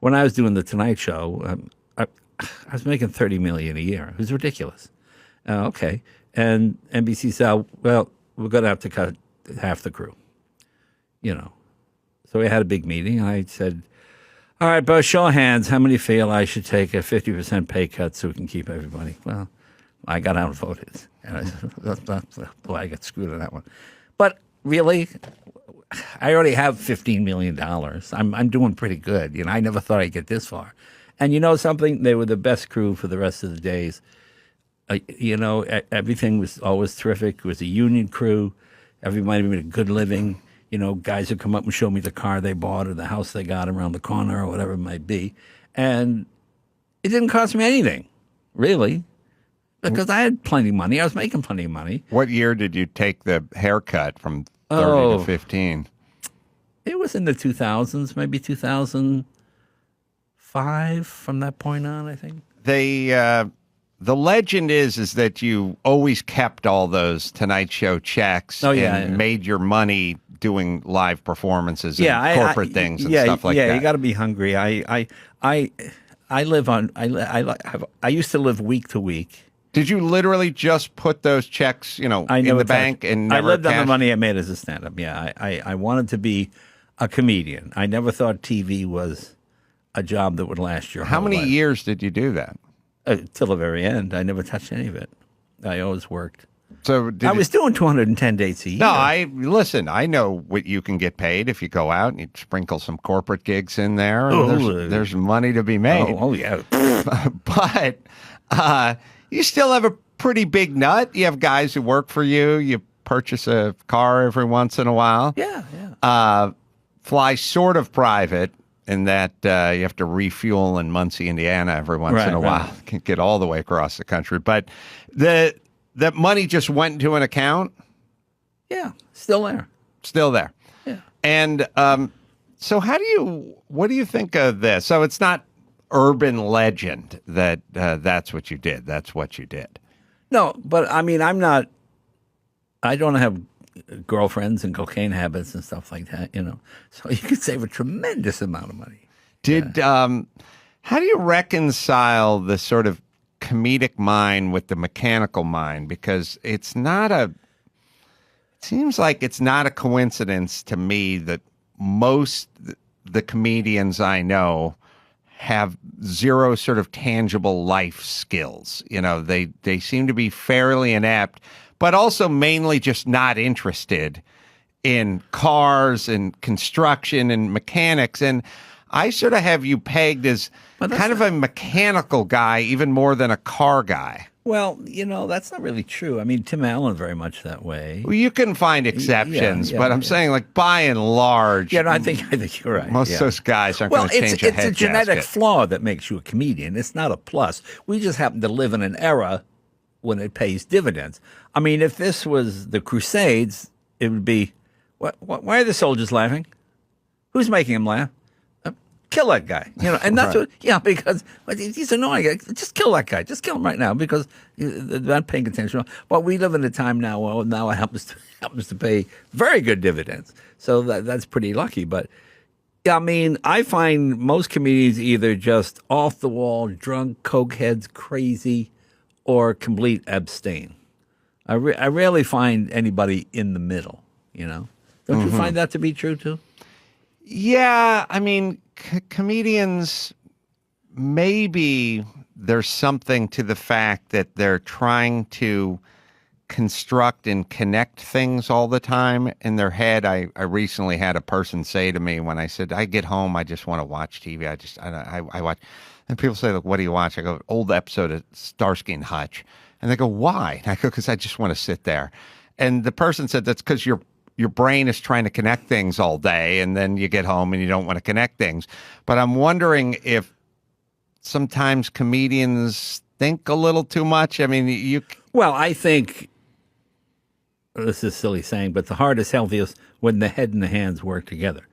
when I was doing the Tonight Show, I was making $30 million a year. It was ridiculous. Okay, and NBC said, "Well, we're going to have to cut half the crew." So we had a big meeting. I said, "All right, by show of hands, how many feel I should take a 50% pay cut so we can keep everybody?" Well, I got outvoted, and I said, "Boy, I got screwed on that one." But really, I already have $15 million. I'm doing pretty good. I never thought I'd get this far. And you know something? They were the best crew for the rest of the days. Everything was always terrific. It was a union crew. Everybody made a good living. Guys would come up and show me the car they bought or the house they got around the corner or whatever it might be. And it didn't cost me anything, really, because I had plenty of money. I was making plenty of money. What year did you take the haircut from 30 to 15? It was in the 2000s, maybe 2005 from that point on, I think. The legend is that you always kept all those Tonight Show checks and made your money doing live performances and corporate things and stuff like that. Yeah, you got to be hungry. I live on. I used to live week to week. Did you literally just put those checks, in the bank and never I lived on the cashed? money I made as a stand-up. Yeah, I wanted to be a comedian. I never thought TV was a job that would last your whole life. How many years did you do that? Till the very end. I never touched any of it. I always worked. So I was doing 210 dates a year. No, I know what you can get paid if you go out and you sprinkle some corporate gigs in there. And there's money to be made. Oh yeah. But you still have a pretty big nut. You have guys who work for you. You purchase a car every once in a while. Yeah. Fly sort of private. In that you have to refuel in Muncie, Indiana every once in a while. Can't get all the way across the country. But that money just went into an account? Yeah, still there. Still there. Yeah. And so what do you think of this? So it's not urban legend that that's what you did. That's what you did. No, but I mean, I don't have girlfriends and cocaine habits and stuff like that, So you could save a tremendous amount of money. How do you reconcile the sort of comedic mind with the mechanical mind? Because it seems like it's not a coincidence to me that most the comedians I know have zero sort of tangible life skills. They seem to be fairly inept, but also mainly just not interested in cars and construction and mechanics. And I sort of have you pegged as kind of a mechanical guy, even more than a car guy. Well, that's not really true. I mean, Tim Allen very much that way. Well, you can find exceptions, but I'm saying, like, by and large, I think you're right. Most of those guys aren't going to change a head gasket. It's a genetic flaw that makes you a comedian. It's not a plus. We just happen to live in an era when it pays dividends. I mean, if this was the Crusades, it would be, why are the soldiers laughing? Who's making them laugh? Kill that guy. And that's because he's annoying. Just kill that guy. Just kill him right now because they're not paying attention. But we live in a time now where now it happens to pay very good dividends. So that's pretty lucky. But I mean, I find most comedians either just off the wall, drunk, coke heads, crazy, or complete abstain. I rarely find anybody in the middle, Don't you find that to be true, too? Yeah, I mean, comedians, maybe there's something to the fact that they're trying to construct and connect things all the time in their head. I recently had a person say to me when I said, I get home, I just want to watch TV. I watch. And people say, look, what do you watch? I go, old episode of Starsky and Hutch. And they go, why? And I go, because I just want to sit there. And the person said, that's because your brain is trying to connect things all day, and then you get home and you don't want to connect things. But I'm wondering if sometimes comedians think a little too much. I mean, Well, I think, this is a silly saying, but the heart is healthiest when the head and the hands work together.